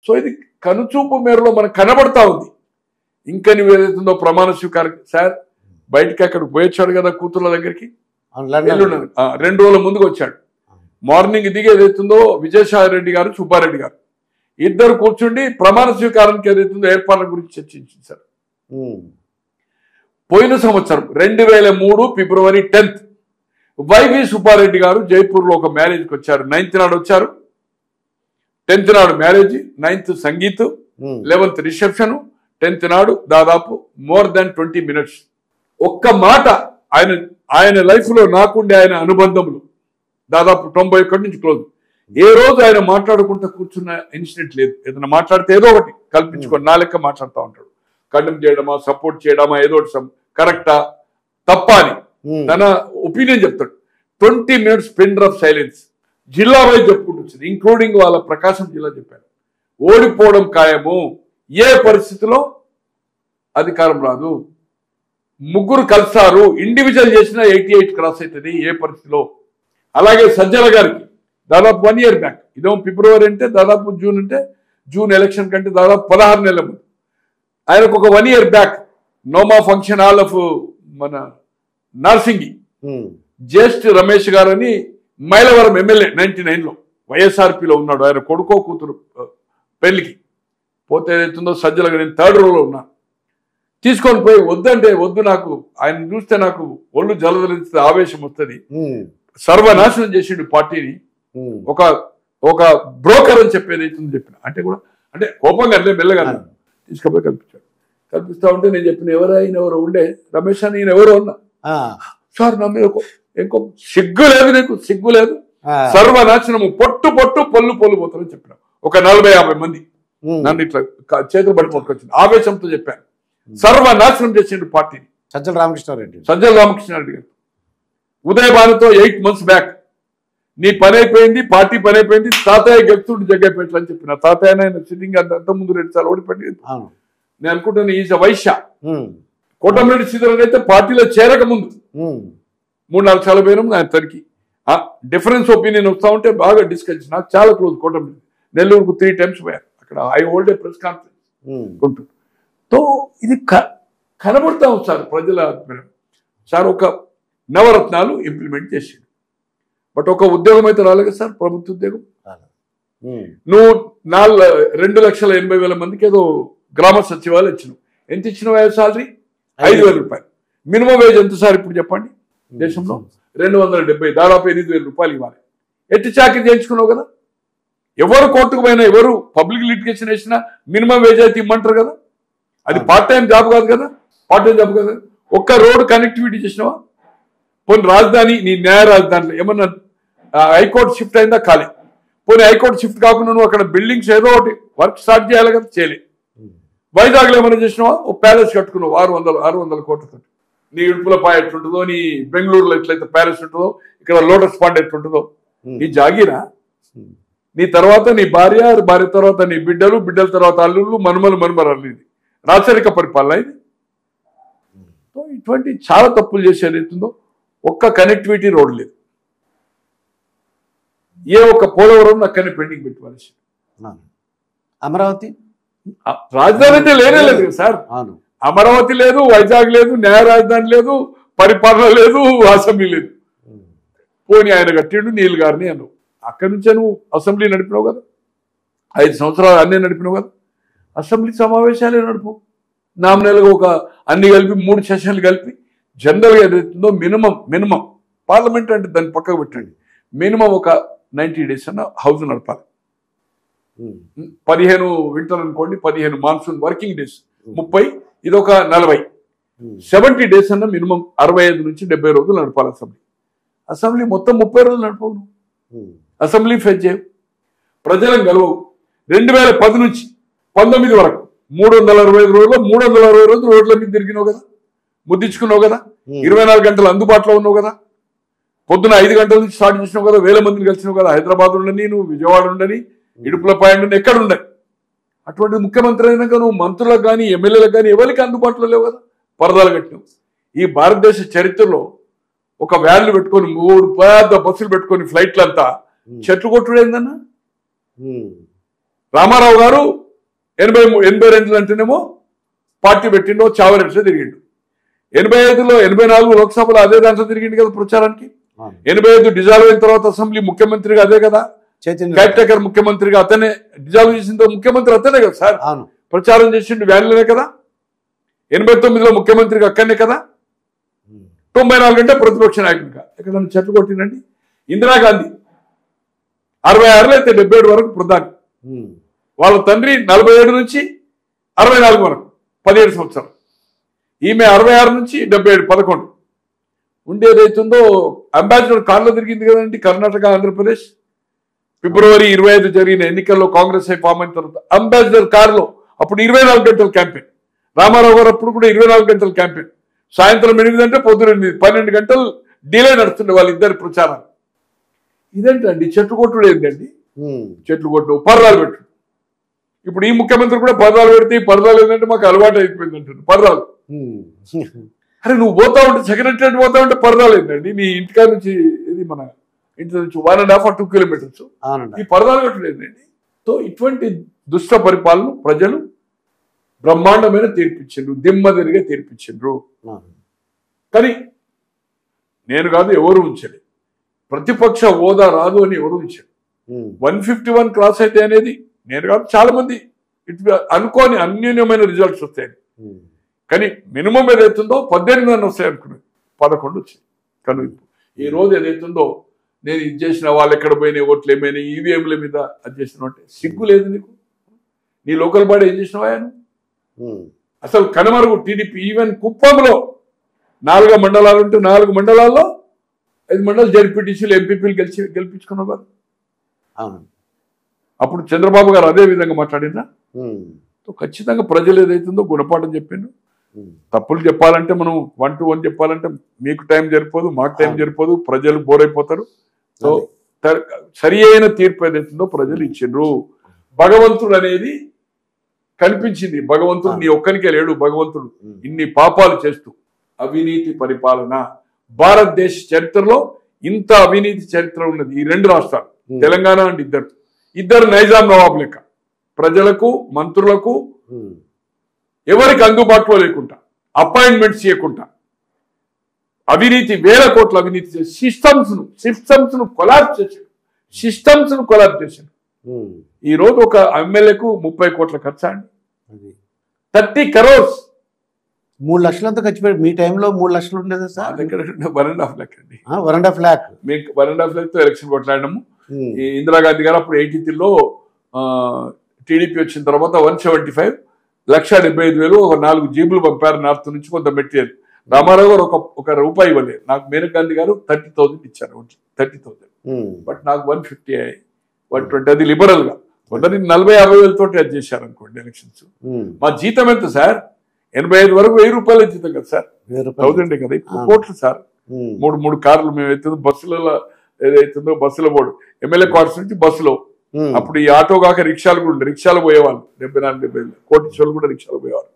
So ఇది కనుచూపు మేరలో మనకు కనబడతా ఉంది. ఇంకా నువ్వు ఏదైతుందో ప్రమాణ స్వీకారం సార్ బయటికి అక్కడికి పోయొచ్చాడు కదా కూతుర్ల దగ్గరికి, 2 రోజుల ముందుకు వచ్చాడు. మార్నింగ్ దిగి ఏదైతుందో విజయసాయి రెడ్డి గారు సుబ్బారెడ్డి గారు ఇద్దరు కూర్చుండి ప్రమాణ స్వీకారానికి ఏదైతుందో ఏర్పాట్ల గురించి చర్చించారు సార్. పోయిన సంవత్సరం 2003 ఫిబ్రవరి 10th వైవి సుబ్బారెడ్డి గారు జైపూర్లో ఒక మ్యారేజ్కి వచ్చారు. 9th నాడు వచ్చారు, 10th నాడు marriage, 9th sangeet, 11th reception, 10th నాడు దాదాపు మోర్ దాన్ 20 minutes. ఒక్క మాట ఆయన లైఫ్ లో నాకుండే ఆయన అనుబంధములు దాదాపు 91 నుంచి క్లోజ్. ఏ రోజు ఆయన మాట్లాడుకుంటూ కూర్చున్న ఇన్సిడెంట్ లేదు. ఏదైనా మాట్లాడితే ఏదో ఒకటి కల్పించుకొని నా లెక్క మాట్లాడుతూ ఉంటాడు. కండెమ్ చేయడమా, సపోర్ట్ చేయడమా, ఏదో ఒకటి కరెక్టా తప్ప అని తన ఒపీనియన్ చెప్తాడు. 20 minutes పిన్ ఆఫ్ సైలెన్స్ జిల్లా వైజ్ చెప్పుకుంటూ వచ్చింది, ఇంక్లూడింగ్ వాళ్ళ ప్రకాశం జిల్లా చెప్పారు. ఓడిపోవడం ఖాయము, ఏ పరిస్థితిలో అధికారం రాదు, ముగ్గురు కలిసారు, ఇండివిజువల్ చేసిన 88 క్రాస్ అవుతుంది ఏ పరిస్థితిలో. అలాగే సజ్జల గారికి దాదాపు 1 year బ్యాక్, ఇదేమో ఫిబ్రవరి అంటే దాదాపు జూన్, అంటే జూన్ ఎలక్షన్ కంటే దాదాపు 16 నెలల ముందు ఆయనకు ఒక 1 year బ్యాక్ నోమా ఫంక్షన్ హాల్ ఆఫ్ మన నార్సింగి జ్యేష్ఠ రమేష్ గారని మైలవరం ఎమ్మెల్యే 99లో వైఎస్ఆర్పీలో ఉన్నాడు. ఆయన కొడుకో కూతురు పెళ్లికి పోతే ఏదైతుందో సజ్జల గారు, నేను 3rd row లో ఉన్నాను, తీసుకొని పోయి వద్దంటే వద్దు, నాకు ఆయన చూస్తే నాకు ఒళ్ళు జలదరిస్తే ఆవేశం వస్తుంది, సర్వనాశనం చేసిండు పార్టీని, ఒక బ్రోకర్ అని చెప్పేది అవుతుంది చెప్పిన అంటే కూడా అంటే కోపంగా అంటే మెల్లగా తీసుకుపోయి కల్పిస్తా ఉంటే నేను చెప్పిన ఎవరో ఉండే రమేష్ అని ఈయన ఎవరో ఉన్నా సార్ నా మీద ఇంకో సిగ్గు లేదు, నీకు సిగ్గు లేదు, సర్వనాశనము పొట్టు పొల్లు పోతారని చెప్పిన. ఒక 40-50 మంది నన్ను ఇట్లా చేతులు బట్టి పట్టుకొచ్చింది, ఆవేశంతో చెప్పాను. సర్వనాశనం చేసిండు పార్టీని సజ్జల రామకృష్ణారెడ్డి గారు. ఉదయభానుతో 8 months బ్యాక్ నీ పని అయిపోయింది, పార్టీ పని అయిపోయింది, తాతయ్య గెలుతుండే జగ్గైపేటలు అని చెప్పిన. తాతయ్య సిట్టింగ్ అంత ముందు 2 సార్లు ఓడిపోయింది. నేను అనుకుంటాను ఈజ్ వైశ్య. కోటమిరెడ్డి శ్రీధర్ అయితే పార్టీలో చేరక ముందు 3-4 సార్లు పోయినాము. ఆయన తనకి డిఫరెన్స్ ఒపీనియన్ వస్తూ ఉంటే బాగా డిస్కస్, నాకు చాలా క్లోజ్. కోటమిరెడ్డి నెల్లూరుకు 3 times పోయారు, అక్కడ I hold a press conference ఉంటుంది. తో ఇది కనబడతా ఉంది సార్ ప్రజల సార్. ఒక నవరత్నాలు ఇంప్లిమెంట్ చేసిండు, బట్ ఒక ఉద్యోగం అయితే రాలేదు సార్, ప్రభుత్వ ఉద్యోగం. నువ్వు 2,80,000 మందికి ఏదో గ్రామ సచివాలయం ఇచ్చినావు. ఎంత ఇచ్చినావు సాలరీ? 5,000 రూపాయలు. మినిమం వేజ్ ఎంత సార్ ఇప్పుడు చెప్పండి దేశంలో? 270, దాదాపు 8,000 రూపాయలు ఇవ్వాలి. ఎట్టి చాకరీ చేయించుకున్నావు కదా. ఎవరు కోర్టుకు పోయినా, ఎవరు పబ్లిక్ లిటిగేషన్ వేసినా మినిమం వేజ్ అయితే ఇమ్మంటారు కదా. అది పార్ట్ టైం జాబ్ కాదు కదా, పార్ట్ టైం జాబ్ కదా. ఒక్క రోడ్ కనెక్టివిటీ చేసినావా? పోనీ రాజధాని, నీ న్యాయ రాజధానిలో ఏమన్నా హైకోర్టు షిఫ్ట్ అయిందా? ఖాళీ. పోనీ హైకోర్టు షిఫ్ట్ కాకుండా నువ్వు అక్కడ బిల్డింగ్స్ ఏదో ఒకటి వర్క్ స్టార్ట్ చేయాలి కదా, చేయలే. వైజాగ్లో ఏమైనా చేసినావా? ఓ ప్యాలెస్ కట్టుకున్నావు 600 కోట్లతో. నీ ఇడుపులపాయ ఎట్లుంటుందో, నీ బెంగళూరులో ఎట్లయితే ప్యాలెస్ ఉంటుందో, ఇక్కడ లోటస్ పాండ్ ఎట్లుంటుందో, నీ జాగీరా. నీ తర్వాత నీ భార్య తర్వాత నీ బిడ్డల తర్వాత అల్లుళ్ళు, మనుమరాలు. ఇది రాచరిక పరిపాలన ఇది. ఇటువంటి చాలా తప్పులు చేసేది అవుతుందో. ఒక్క కనెక్టివిటీ రోడ్ లేదు. ఏ ఒక్క పోలవరం అక్కడనే పెండింగ్ పెట్టుకోవాలి. అమరావతి రాజధాని అంటే లేనే లేదు సార్. అమరావతి లేదు, వైజాగ్ లేదు, న్యాయ రాజధాని లేదు, పరిపాలన లేదు, అసెంబ్లీ లేదు. పోనీ ఆయన కట్టిండు నీళ్ళు గారిని అన్నావు. అక్కడి నుంచే నువ్వు అసెంబ్లీ నడిపినావు కదా, 5 సంవత్సరాలు అన్నీ నడిపినావు కదా. అసెంబ్లీ సమావేశాలే నడుపు. నామినల్గా ఒక అన్ని కలిపి 3 సెషన్లు కలిపి జనరల్గా ఏదైతుందో మినిమం పార్లమెంట్ అంటే దాన్ని పక్కకు పెట్టండి, మినిమం ఒక 90 days అన్న హౌస్ నడపాలి. 15 వింటర్ అనుకోండి, 15 మాన్సూన్ వర్కింగ్ డేస్, 30, ఇదొక 40, 70 days అన్న మినిమం 65 నుంచి 70 రోజులు నడపాలి అసెంబ్లీ. మొత్తం 30 రోజులు నడపవు. అసెంబ్లీ ఫేస్ చేయవు, ప్రజలను గెలవవు. 2010 నుంచి 19 వరకు 365 రోజుల్లో 360 రోజులు రోడ్ల మీద తిరిగినావు కదా, ముద్దించుకున్నావు కదా, 24 గంటలు అందుబాటులో ఉన్నావు కదా. పొద్దున 5 గంటల నుంచి స్టార్ట్ చేసినావు కదా, 1000 మందిని కలిసినావు కదా. హైదరాబాద్ ఉండని, నువ్వు విజయవాడ ఉండని, ఇడుపులపాయ ఉండని, ఎక్కడ ఉండని. అటువంటి ముఖ్యమంత్రి అయినాక నువ్వు మంత్రులకు కానీ ఎమ్మెల్యేలకు కానీ ఎవరికి అందుబాటులో లేవు కదా, పరదాలు కట్టినావు. ఈ భారతదేశ చరిత్రలో ఒక వ్యాన్లు పెట్టుకొని 3 పెద్ద బస్సులు పెట్టుకొని ఫ్లైట్లంతా చెట్లు కొట్టుడు ఏందన్నా? రామారావు గారు 82 అంటేనేమో పార్టీ పెట్టిండో చావరెడ్స్ తిరిగిండు. 85లో 84 లోక్సభలో అదే దాంట్లో తిరిగిండు కదా ప్రచారానికి. 85 డిజాల్వ్ అయిన తర్వాత అసెంబ్లీ ముఖ్యమంత్రిగా అదే కదా, కేర్టేకర్ ముఖ్యమంత్రిగా అతనే, డిజాల్వ్ చేసిన ముఖ్యమంత్రి అతనే కదా సార్, ప్రచారం చేసిండు వ్యాన్లోనే కదా. 89లో ముఖ్యమంత్రిగా అక్కడనే కదా. 94 అంటే ప్రతిపక్ష నాయకుడిగా ఎక్కడ చెట్లు కొట్టినండి. ఇందిరాగాంధీ 66లో అయితే 77 వరకు ప్రధాని. వాళ్ళ తండ్రి 47 నుంచి 64 వరకు 17 సంవత్సరాలు. ఈమె 66 నుంచి 77 11 ఉండేదైతుందో. అంబాసిడర్ కార్లో తిరిగింది కదండి కర్ణాటక ఆంధ్రప్రదేశ్. ఫిబ్రవరి 25 జరిగిన ఎన్నికల్లో కాంగ్రెస్ ఫామ్ అయిన తర్వాత అంబాసిడర్ కార్లో అప్పుడు 24 గంటల క్యాంపెయిన్. రామారావు గారు అప్పుడు కూడా 24 గంటల క్యాంపెయిన్. సాయంత్రం 8 అంటే పొద్దున 8, 12 గంటలు డిలే నడుస్తుండే వాళ్ళిద్దరి ప్రచారాలు. ఇదేంటండి చెట్లు కొట్టుడు ఏంటండి? చెట్లు కొట్టు పర్రాలు పెట్టు. ఇప్పుడు ఈ ముఖ్యమంత్రి కూడా పర్రాలు పెడితే ఈ పర్రాలు ఏంటంటే మాకు అలవాటు అయిపోయింది అంటారు పర్రాలు. అరే నువ్వు పోతా ఉంటే సెక్రటరీ పోతా ఉంటే పర్రాలు ఏంటండి? నీ ఇంటికా నుంచి ఇది మన ఇంటి నుంచి 1.5 or 2 kilometers ఈ పర్రాలు పెట్టడం ఏంటండి? సో ఇటువంటి దుష్ట పరిపాలన ప్రజలు బ్రహ్మాండమైన తీర్పిచ్చిండ్రు, దిమ్మదిరిగా తీర్పిచ్చిండ్రు. కానీ నేను కాదు ఎవరు ఉంచలే, ప్రతిపక్ష హోదా రాదు అని ఎవరు ఉంచారు. 151 క్రాస్ అయితే అనేది నేను కాదు చాలా మంది ఇటు అనుకోని అన్యూన్యమైన రిజల్ట్స్ వస్తాయని. కానీ మినిమం ఏదైతుందో 18 వస్తాయి అనుకున్నాను, 11 వచ్చాయి. కానీ ఈ రోజు ఏదైతుందో నేను ఇది చేసిన వాళ్ళు ఎక్కడ పోయినాయి, ఓట్లు ఏమైనా ఈవీఎంల మీద అది చేసిన అంటే సిగ్గు లేదు నీకు? నీ లోకల్ బాడీ ఏం చేసినవా అసలు కనుమరుగు టీడీపీ. ఈవెన్ కుప్పంలో 4 మండలాలు ఉంటే 4 మండలాల్లో 5 మండలాలు జడ్పీటీసీలు ఎంపీపీలు గెలిపించుకున్నావు కదా. అప్పుడు చంద్రబాబు గారు అదే విధంగా మాట్లాడినా. ఖచ్చితంగా ప్రజలు ఏదైతుందో గుణపాఠం చెప్పిండు. తప్పులు చెప్పాలంటే మనం 1 to 1 చెప్పాలంటే మీకు టైం సరిపోదు, మాకు టైం సరిపోదు, ప్రజలు బోర్ అయిపోతారు. సో సరి అయిన తీర్పు ఏదైతుందో ప్రజలు ఇచ్చిండ్రు. భగవంతుడు అనేది కనిపించింది. భగవంతుడు నీ ఒక్కరికే లేడు. భగవంతుడు ఇన్ని పాపాలు చేస్తూ అవినీతి పరిపాలన. భారతదేశ చరిత్రలో ఇంత అవినీతి చరిత్ర ఉన్నది ఈ 2 రాష్ట్రాలు, తెలంగాణ అండ్ ఇద్దరు నైజాం నవాబు లెక్క. ప్రజలకు మంత్రులకు ఎవరికి అందుబాటులో లేకుండా, అపాయింట్మెంట్స్ చేయకుండా అవినీతి, 1000 కోట్ల అవినీతి చేసి సిస్టమ్స్ ను కొలాప్స్ చేశాడు. ఈ రోజు ఒక ఎమ్మెల్యేకు 30 కోట్ల ఖర్చు అండి. 30 crores. 3 లక్షలంతా ఖర్చు పెట్టి మీ టైంలో 3 లక్షలు ఉండేదా సార్? దగ్గర 1.5 lakh అండి. 1.5 lakh. మీకు 1.5 lakh తో ఎలక్షన్ కొట్లాడినాము. ఇందిరాగాంధీ గారు అప్పుడు 83లో టీడీపీ వచ్చిన తర్వాత 175, 1,75,000 ఒక 4 జీబులు పంపారు నార్త్ నుంచి కొంత మెటీరియల్. రామారావు గారు ఒక రూపాయి ఇవ్వలేదు. నాకు మేనకా గాంధీ గారు 30,000 ఇచ్చారు, 30,000. బట్ నాకు 150, 120 అది లిబరల్ గా. కొందరి 40-50 తోటి అది చేశారు అనుకోండి ఎలక్షన్స్. మా జీతం ఎంత సార్? 85 వరకు 1000 రూపాయల జీతం కదా సార్, 1000 కదా. ఇప్పుడు కోట్లు సార్. 3 కార్లు మేము అవుతుందో బస్సులలో ఏదైతుందో బస్సులో పోడు, ఎమ్మెల్యే క్వార్టర్స్ నుంచి బస్సులో. అప్పుడు ఈ ఆటో కాక రిక్షాలు కూడా ఉండే, రిక్షాలు పోయేవాళ్ళు. 74-75 కోటీశ్వర్లు కూడా రిక్షాలు పోయేవాళ్ళు.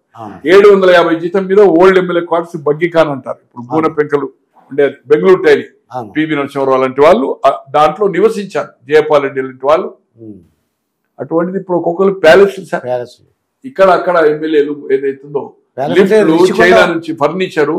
750 జీతం మీద old MLA quarters buggy Khan అంటారు. ఇప్పుడు గూన పెంకలు ఉండేది, బెంగళూరు టైలి, పివి నరసింహారావు అలాంటి వాళ్ళు దాంట్లో నివసించారు, జయపాల్ రెడ్డి లాంటి వాళ్ళు. అటువంటిది ఇప్పుడు ఒక్కొక్కరు ప్యాలెస్ సార్. ఇక్కడ అక్కడ ఎమ్మెల్యేలు ఏదైతుందో లిఫ్ట్లు, చైనా నుంచి ఫర్నిచరు,